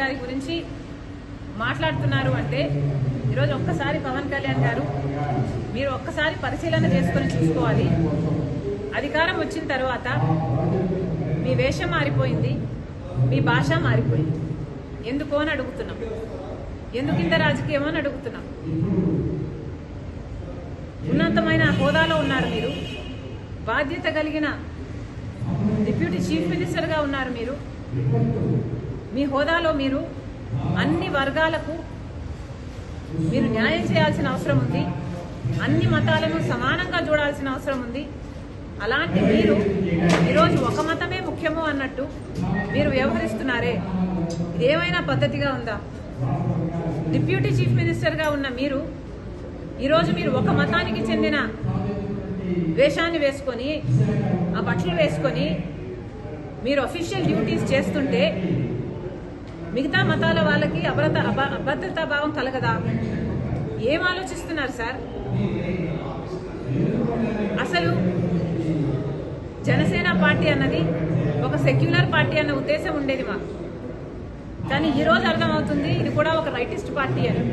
గారి గురించి మాట్లాడుతున్నారు అంటే ఈరోజు ఒక్కసారి పవన్ కళ్యాణ్ గారు మీరు ఒక్కసారి పరిశీలన చేసుకొని చూసుకోవాలి. అధికారం వచ్చిన తర్వాత మీ వేషం మారిపోయింది, మీ భాష మారిపోయింది. ఎందుకు అని అడుగుతున్నాం. ఎందుకు ఇంత రాజకీయం అని అడుగుతున్నాం. ఉన్నతమైన హోదాలో ఉన్నారు మీరు, బాధ్యత కలిగిన డిప్యూటీ చీఫ్ మినిస్టర్గా ఉన్నారు మీరు. మీ హోదాలో మీరు అన్ని వర్గాలకు మీరు న్యాయం చేయాల్సిన అవసరం ఉంది. అన్ని మతాలను సమానంగా చూడాల్సిన అవసరం ఉంది. అలాంటి మీరు ఈరోజు ఒక మతమే ముఖ్యము అన్నట్టు మీరు వ్యవహరిస్తున్నారే, ఇదేమైనా పద్ధతిగా ఉందా? డిప్యూటీ చీఫ్ మినిస్టర్గా ఉన్న మీరు ఈరోజు మీరు ఒక మతానికి చెందిన వేషాన్ని వేసుకొని, ఆ బట్టలు వేసుకొని మీరు అఫీషియల్ డ్యూటీస్ చేస్తుంటే మిగతా మతాల వాళ్ళకి అభద్రతా భావం కలగదా? ఏం ఆలోచిస్తున్నారు సార్? అసలు జనసేన పార్టీ అన్నది ఒక సెక్యులర్ పార్టీ అన్న ఉద్దేశం ఉండేది మాకు. కానీ ఈరోజు అర్థమవుతుంది ఇది కూడా ఒక రైటిస్ట్ పార్టీ అని.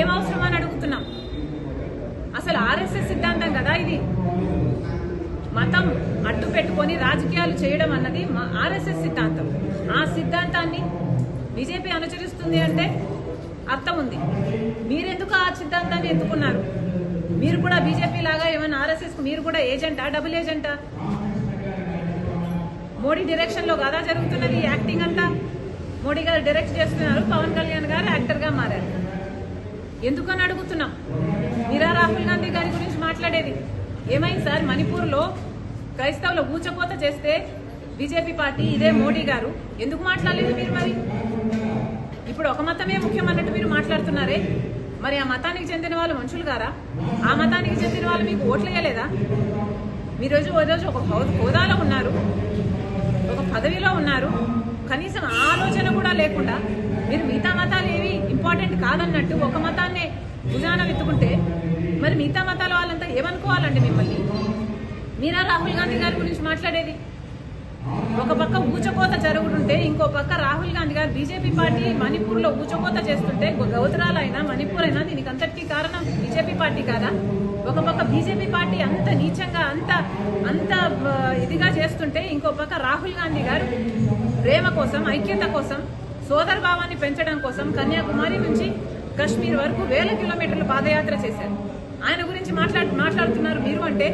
ఏం అవసరం అని అడుగుతున్నాం. అసలు ఆర్ఎస్ఎస్ సిద్ధాంతం కదా ఇది. మతం అడ్డు పెట్టుకొని రాజకీయాలు చేయడం అన్నది ఆర్ఎస్ఎస్ సిద్ధాంతం. ఆ సిద్ధాంతాన్ని బీజేపీ అనుసరిస్తుంది అంటే అర్థం ఉంది. మీరెందుకు ఆ సిద్ధాంతాన్ని ఎత్తుకున్నారు? మీరు కూడా బీజేపీ లాగా ఏమైనా ఆర్ఎస్ఎస్ మీరు కూడా ఏజెంటా, డబుల్ ఏజెంటా? మోడీ డైరెక్షన్ లో కదా జరుగుతున్నది యాక్టింగ్ అంతా. మోడీ గారు డైరెక్ట్ చేస్తున్నారు, పవన్ కళ్యాణ్ గారు యాక్టర్ గా మారారు. ఎందుకని అడుగుతున్నాం. మీరా రాహుల్ గాంధీ గారి గురించి మాట్లాడేది ఏమైంది సార్? మణిపూర్లో క్రైస్తవుల ఊచకోత చేస్తే బీజేపీ పార్టీ, ఇదే మోడీ గారు ఎందుకు మాట్లాడలేదు మీరు? మరి ఇప్పుడు ఒక మతమే ముఖ్యం అన్నట్టు మీరు మాట్లాడుతున్నారే, మరి ఆ మతానికి చెందిన వాళ్ళు మనుషులు గారా? ఆ మతానికి చెందిన వాళ్ళు మీకు ఓట్లు వేయలేదా? మీరు రోజు ఒక హోదాలో ఉన్నారు, ఒక పదవిలో ఉన్నారు, కనీసం ఆలోచన కూడా లేకుండా మీరు మిగతా మతాలు ఏవి ఇంపార్టెంట్ కాదన్నట్టు ఒక మతాన్నే భుజాన వెతుకుంటే మరి మిగతా మతాల వాళ్ళంతా ఏమనుకోవాలండి మిమ్మల్ని? మీరా రాహుల్ గాంధీ గారి గురించి మాట్లాడేది. ఒక పక్క ఊచకోత జరుగుతుంటే ఇంకో పక్క రాహుల్ గాంధీ గారు బీజేపీ పార్టీ మణిపూర్లో ఊచకోత చేస్తుంటే, గౌతరాలైనా మణిపూర్ అయినా దీనికి అంతటికీ కారణం బీజేపీ పార్టీ కాదా? ఒక పక్క బీజేపీ పార్టీ అంత నీచంగా అంత ఇదిగా చేస్తుంటే ఇంకో పక్క రాహుల్ గాంధీ గారు ప్రేమ కోసం, ఐక్యత కోసం, సోదర భావాన్ని పెంచడం కోసం కన్యాకుమారి నుంచి కశ్మీర్ వరకు 1000 కిలోమీటర్లు పాదయాత్ర చేశారు. ఆయన గురించి మాట్లాడుతున్నారు మీరు అంటే